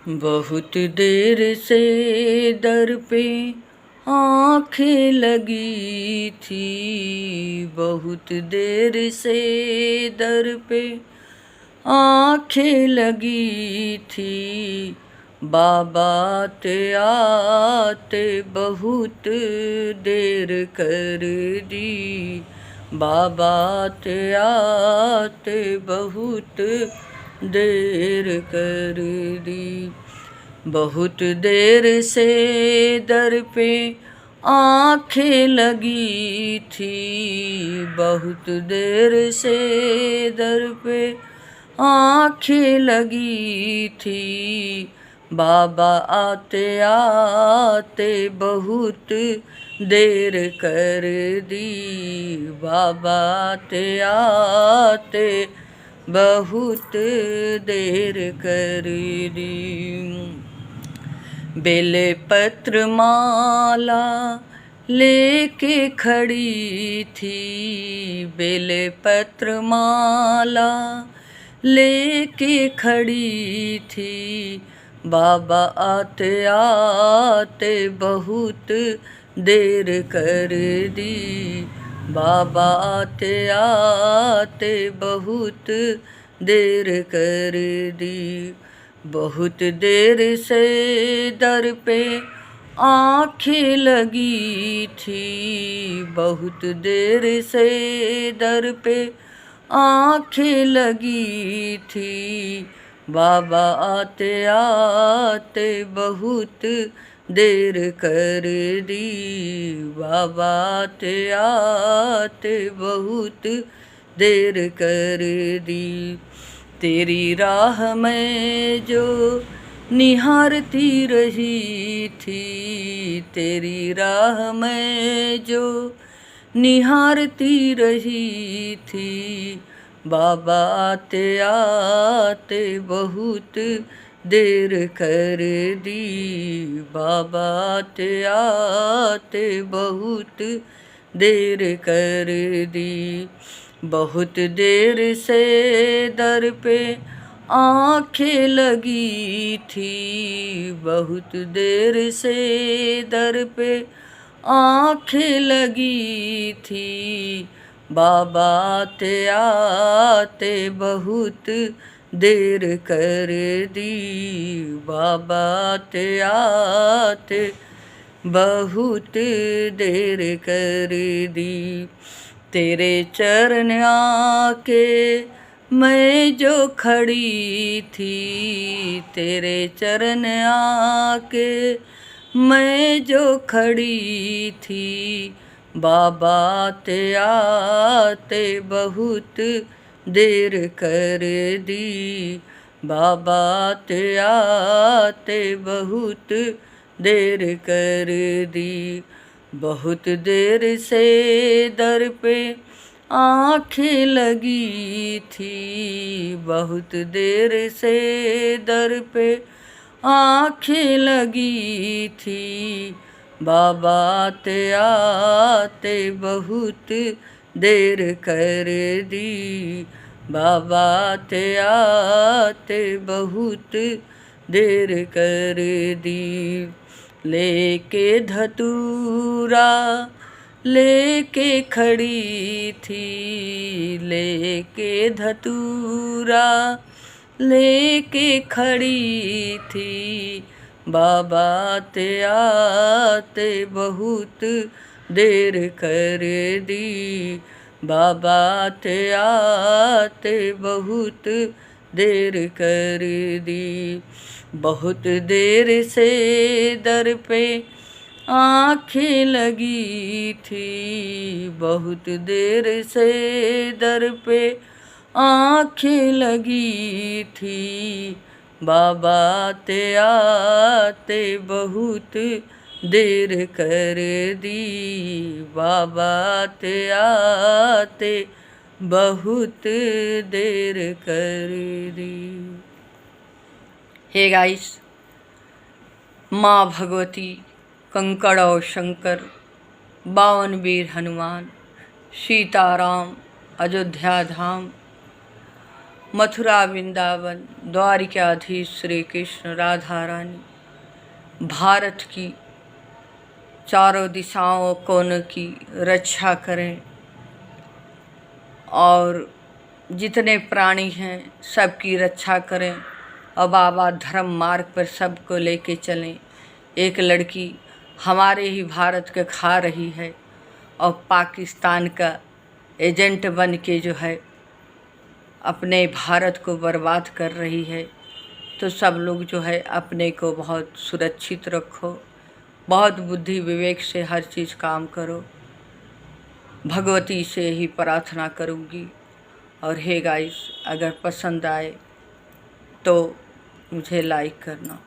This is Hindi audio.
बहुत देर से दर पे आँखें लगी थी, बहुत देर से दर पे आँखें लगी थी। बाबा आते आते बहुत देर कर दी, बाबा आते आते बहुत देर कर दी। बहुत देर से दर पे आँखें लगी थी, बहुत देर से दर पे आँखें लगी थी। बाबा आते आते बहुत देर कर दी, बाबा आते आते बहुत देर कर दी। बेले पत्र माला लेके खड़ी थी, बेले पत्र माला लेके खड़ी थी। बाबा आते आते बहुत देर कर दी, बाबा आते आते बहुत देर कर दी। बहुत देर से दर पे आँखें लगी थी, बहुत देर से दर पे आँखें लगी थी। बाबा आते आते बहुत देर कर दी, बाबा आते आते बहुत देर कर दी। तेरी राह में जो निहारती रही थी, तेरी राह में जो निहारती रही थी। बाबा आते आते बहुत देर कर दी, बाबा आते आते बहुत देर कर दी। बहुत देर से दर पे आँखें लगी थी, बहुत देर से दर पे आँखें लगी थी। बाबा आते आते बहुत देर कर दी, बाबा आते आते बहुत देर कर दी। तेरे चरण आके मैं जो खड़ी थी, तेरे चरण आके मैं जो खड़ी थी। बाबा आते आते बहुत देर कर दी, बाबा आते आते बहुत देर कर दी। बहुत देर से दर पे आँखें लगी थी, बहुत देर से दर पे आँखें लगी थी। बाबा आते आते बहुत देर कर दी, बाबा आते आते बहुत देर कर दी। लेके धतूरा लेके खड़ी थी, लेके धतूरा लेके खड़ी थी। बाबा आते आते बहुत देर कर दी, बाबा आते आते बहुत देर कर दी। बहुत देर से दर पे आँखें लगी थी, बहुत देर से दर पे आँखें लगी थी। बाबा आते आते बहुत देर कर दी, बाबा आते आते बहुत देर कर दी। हे गाइस, माँ भगवती, कंकड़ और शंकर, 52 वीर हनुमान, सीताराम, अयोध्या धाम, मथुरा वृंदावन द्वारिकाधीश श्री कृष्ण राधा रानी भारत की चारों दिशाओं कोनों की रक्षा करें और जितने प्राणी हैं सबकी रक्षा करें और बाबा धर्म मार्ग पर सबको लेके चलें। एक लड़की हमारे ही भारत के खा रही है और पाकिस्तान का एजेंट बन के जो है अपने भारत को बर्बाद कर रही है। तो सब लोग जो है अपने को बहुत सुरक्षित रखो, बहुत बुद्धि विवेक से हर चीज़ काम करो। भगवती से ही प्रार्थना करूँगी। और हे गाइस, अगर पसंद आए तो मुझे लाइक करना।